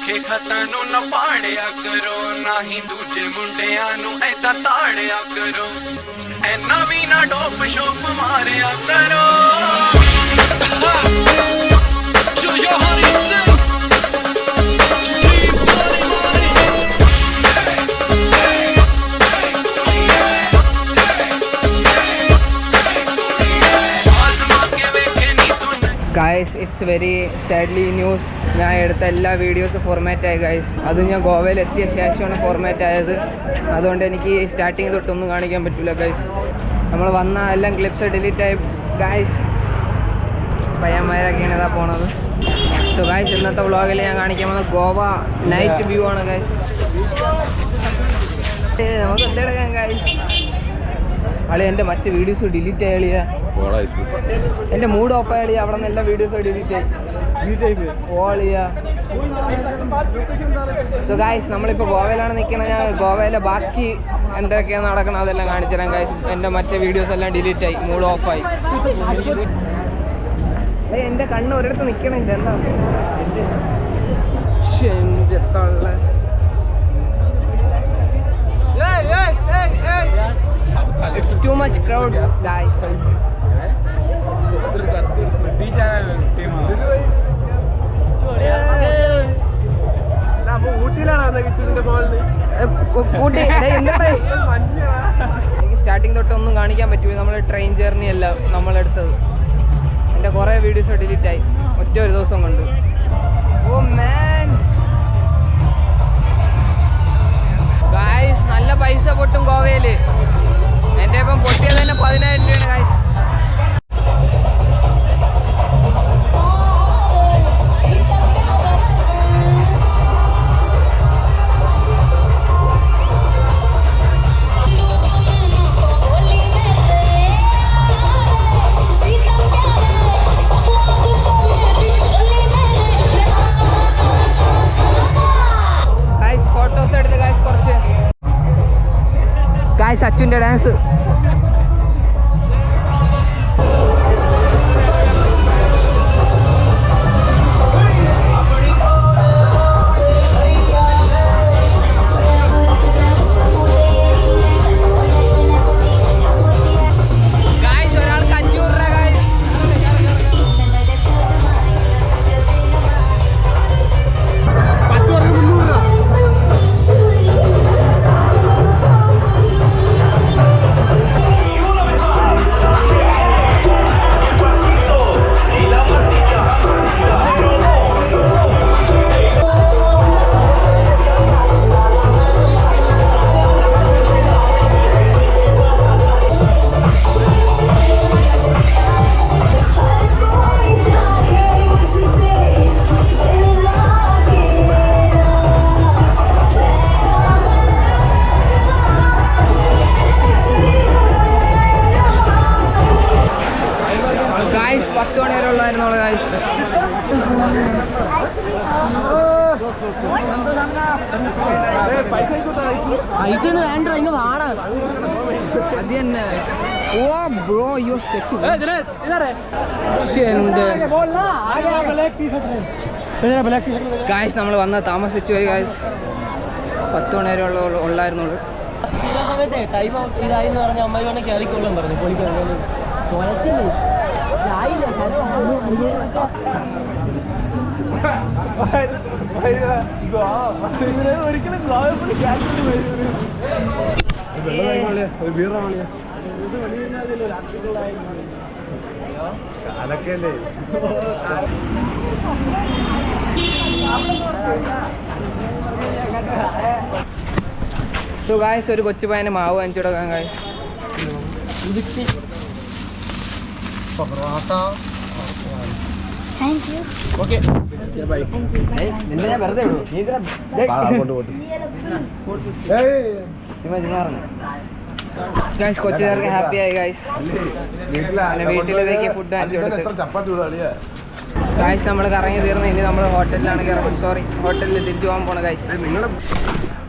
ਭੁੱਖੇ ਖਤਾਂ ਨੂੰ ਨਾ ਪਾੜਿਆ ਕਰੋ, ਨਾ ਹੀ ਦੂਜੇ ਮੁੰਡਿਆਂ ਨੂੰ ਐਦਾਂ ਤਾੜਿਆ ਕਰੋ, ਐਨਾ ਵੀ ਨਾ ਡੋਪ ਸ਼ੋਪ ਮਾਰਿਆ ਕਰੋ। Guys it's very sadly news. ഞാൻ എടുത്ത എല്ലാ വീഡിയോസും ഫോർമാറ്റ് ആയി ഗായ്സ്. അത് ഞാൻ ഗോവയിൽ എത്തിയ ശേഷമാണ് ഫോർമാറ്റ് ആയത്. അതുകൊണ്ട് എനിക്ക് സ്റ്റാർട്ടിങ് തൊട്ടൊന്നും കാണിക്കാൻ പറ്റില്ല ഗായ്സ്. നമ്മൾ വന്ന എല്ലാം ക്ലിപ്സ് ഡിലീറ്റ് ആയി ഗായ്സ്. പയ്യന്മാരൊക്കെയാണ് ഇതാ പോണത്. സോ ഗായ്സ്, ഇന്നത്തെ വ്ളോഗിൽ ഞാൻ കാണിക്കാൻ വന്നത് ഗോവ നൈറ്റ് വ്യൂ ആണ് ഗായ്സ്. നമുക്ക് എന്തെടുക്കാം ഗായ്സ്. അളി എൻ്റെ മറ്റ് വീഡിയോസ് ഡിലീറ്റ് ആയിളിയാ. എൻ്റെ മൂഡ് ഓഫ് ആയി. അവിടെ നിന്ന് എല്ലാ വീഡിയോസും ഡിലീറ്റ് ആയി ഓളിയാ. സോ ഗായ്സ്, നമ്മളിപ്പോൾ ഗോവയിലാണ് നിൽക്കുന്നത്. ഞാൻ ഗോവയിലെ ബാക്കി എന്തൊക്കെയാണ് നടക്കണം അതെല്ലാം കാണിച്ചു തരാം ഗായ്സ്. എൻ്റെ മറ്റേ വീഡിയോസ് എല്ലാം ഡിലീറ്റ് ആയി, മൂഡ് ഓഫായി. എൻ്റെ കണ്ണ് ഒരിടത്ത് നിൽക്കണില്ല. എന്താ എൻ്റെ തള്ള. It's too much crowd, guys. എനിക്ക് സ്റ്റാർട്ടിങ് തൊട്ട് ഒന്നും കാണിക്കാൻ പറ്റൂല. നമ്മൾ ട്രെയിൻ ജേർണി അല്ല നമ്മളെടുത്തത്. എൻ്റെ കുറേ വീഡിയോസ് ഡിലീറ്റ് ആയി ഒറ്റ ഒരു ദിവസം കൊണ്ട്. ഓ മാൻ ഗായ്സ്, നല്ല പൈസ പൊട്ടും ഗോവയിൽ. എൻ്റെ ഇപ്പം പൊട്ടിയത് തന്നെ 10,000 രൂപയാണ് ഗായ്സ്. ഫോട്ടോസ് എടുത്ത് ഗായ്സ് കുറച്ച്. ഗായ്സ്, അച്ഛൻ്റെ ഡാൻസ്. ഗായ്സ് 10 മണി വരെ ഉള്ളായിരുന്നോളൂ ഗായ്സ്. അത് തന്നെ. ഓ ബ്രോ, യു സെക്സി. ഗായ്സ്, നമ്മൾ വന്ന താമസിച്ചു പോയി ഗായ്സ്. 10 മണി വരെ ഉള്ളായിരുന്നുള്ളൂ. ടൈം ഇതായിന്ന് പറഞ്ഞ അമ്മ കേറിക്കൊള്ളാൻ പറഞ്ഞു. ഒരിക്കലും അതൊക്കെയല്ലേ. സോ ഗായ്സ്, ഒരു കൊച്ചു പയ്യന് മാവ് വാങ്ങിച്ചു കൊടുക്കാം ഗായ്സ്. ഗായ്സ്, കൊച്ചു ചേർക്ക് ഹാപ്പി ആയി ഗായ്സ്. വീട്ടിലേക്ക് ഫുഡ് വാങ്ങിച്ചു കൊടുത്ത്. ഗായ്സ്, നമ്മൾ കറങ്ങി തീർന്ന് ഇനി നമ്മൾ ഹോട്ടലിലാണ് കയറുന്നത്. സോറി, ഹോട്ടലിൽ തിരിച്ചു പോകാൻ പോണ ഗായ്സ്.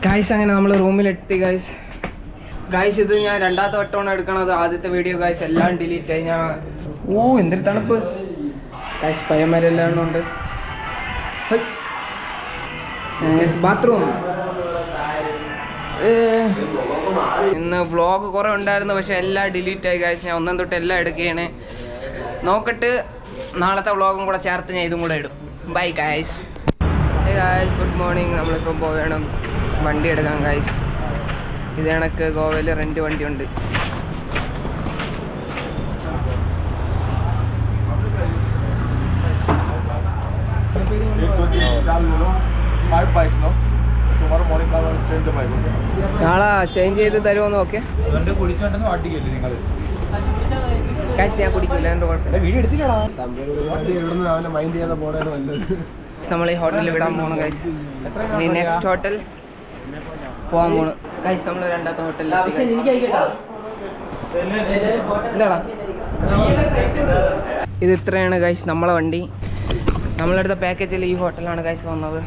ഗായ്സ്, അങ്ങനെ നമ്മൾ റൂമിലെത്തി ഗായ്സ്. ഗായ്സ്, ഇത് ഞാൻ രണ്ടാമത്തെ വട്ടമാണ് എടുക്കണത്. ആദ്യത്തെ വീഡിയോ ഗായ്സ് എല്ലാം ഡിലീറ്റ് ആയി. ഞാൻ എന്തൊരു തണുപ്പ് ഗായ്സ്. പയ്യന്മാരെല്ലാം ഉണ്ട്. ബാത്റൂം. ഇന്ന് വ്ളോഗ് കുറേ ഉണ്ടായിരുന്നു, പക്ഷെ എല്ലാം ഡിലീറ്റ് ആയി ഗൈസ്. ഞാൻ ഒന്നും തൊട്ട് എല്ലാം എടുക്കുകയാണ്. നോക്കിട്ട് നാളത്തെ വ്ളോഗും കൂടെ ചേർത്ത് ഞാൻ ഇതും കൂടെ ഇടും. Bye guys. Guys good morning. നമ്മളിപ്പോൾ പോവേണം വണ്ടി എടുക്കാം ഗൈസ്. ഇത് കണക്ക് ഗോവയിൽ റെൻറ്റ് വണ്ടിയുണ്ട്. നാളെ ചേഞ്ച് ചെയ്ത് തരുമോ നോക്കേ. കാശ് ഞാൻ കുടിക്കില്ല, എൻ്റെ കുഴപ്പമില്ല. നമ്മൾ ഈ ഹോട്ടലിൽ വിടാൻ പോകണം ഗൈസ്. ഇനി നെക്സ്റ്റ് ഹോട്ടൽ പോകാൻ പോകണം ഗൈസ്. നമ്മൾ രണ്ടാമത്തെ ഹോട്ടലിൽ എന്താടാ ഇത്. ഇത്രയാണ് ഗൈസ് നമ്മളെ വണ്ടി. നമ്മളെടുത്ത പാക്കേജിൽ ഈ ഹോട്ടലാണ് ഗൈസ് വന്നത്.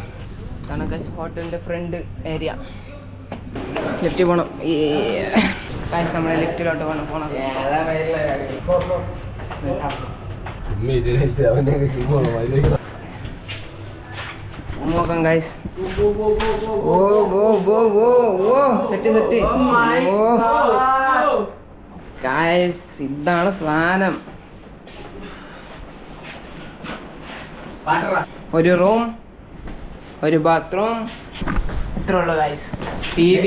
ഇതാണ് ഗൈസ് ഹോട്ടലിൻ്റെ ഫ്രണ്ട് ഏരിയ. ലിഫ്റ്റിൽ പോകണം. ഈ ഗൈസ് നമ്മളെ ലിഫ്റ്റിലോട്ട് പോകണം. നോക്കാം ഗൈസ്. ഓ ഓ ഓ ഓ ഓ സെറ്റ് സെറ്റ്. ഓ ഗൈസ് ഇതാണ് സാധനം. ഒരു റൂം, ഒരു ബാത്റൂം, ഇത്ര ഉള്ളു ഗൈസ്. TV,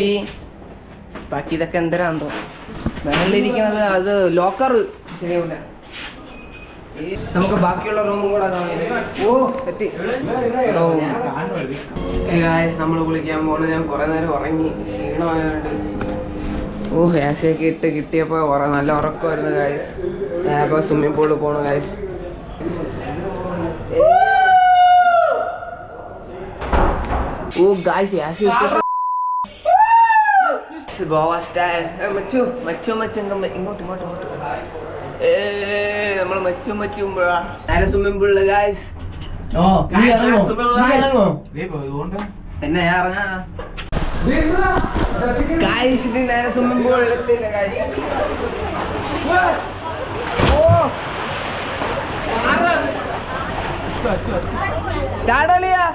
ബാക്കി ഇതൊക്കെ എന്തരാന്ന് തോന്നുന്നു. മേളിലിരിക്കുന്നത് അത് ലോക്കർ ശരിയാവില്ല. നമുക്ക് ബാക്കിയുള്ള റൂമും കൂടെ ഓ സെറ്റ് റൂം. ഗൈസ് നമ്മൾ കുളിക്കാൻ പോകണം. ഞാൻ കുറേ നേരം ഉറങ്ങി, ക്ഷീണമായതുകൊണ്ട്. ഓ ഗ്യാസൊക്കെ ഇട്ട് കിട്ടിയപ്പോൾ നല്ല ഉറക്കമായിരുന്നു ഗൈസ്. അപ്പോൾ സ്വിമ്മിംഗ് പൂളിൽ പോകണം ഗൈസ്. ഓ ഗൈസ് ഗ്യാസ് ഗോവ സ്റ്റൈൽ. മച്ചു മച്ചു മച്ചു ഇങ്ങോട്ട്. നമ്മൾ മച്ചു നേരെ സ്വിമ്മിംഗ് പൂളില് ഗൈസ്. എന്നെ ഞാൻ ഇറങ്ങാ ഗൈസ്. ഇത് നേരെ സ്വിമ്മിംഗ് പൂളിൽ എത്തില്ല ഗൈസ്. ചാടലിയാ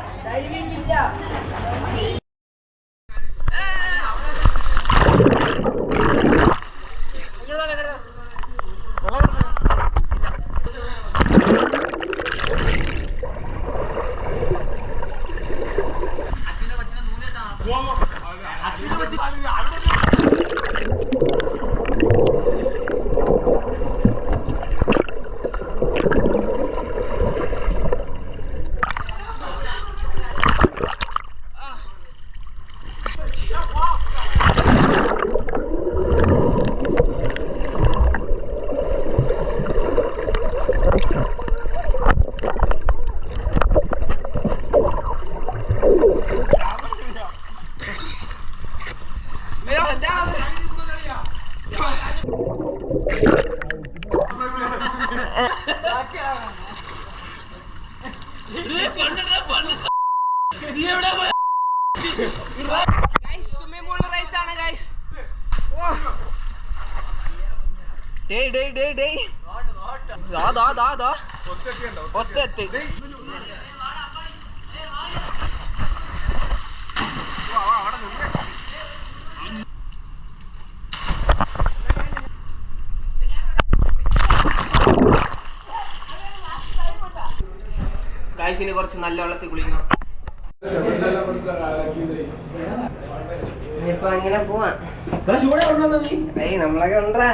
ഒത്തെത്തി. ഗൈസിന് കുറച്ച് നല്ല വെള്ളത്തിൽ കുളിക്കണം. ഇപ്പൊ എങ്ങനെ പോവാ? നമ്മളൊക്കെ ഉണ്ടാ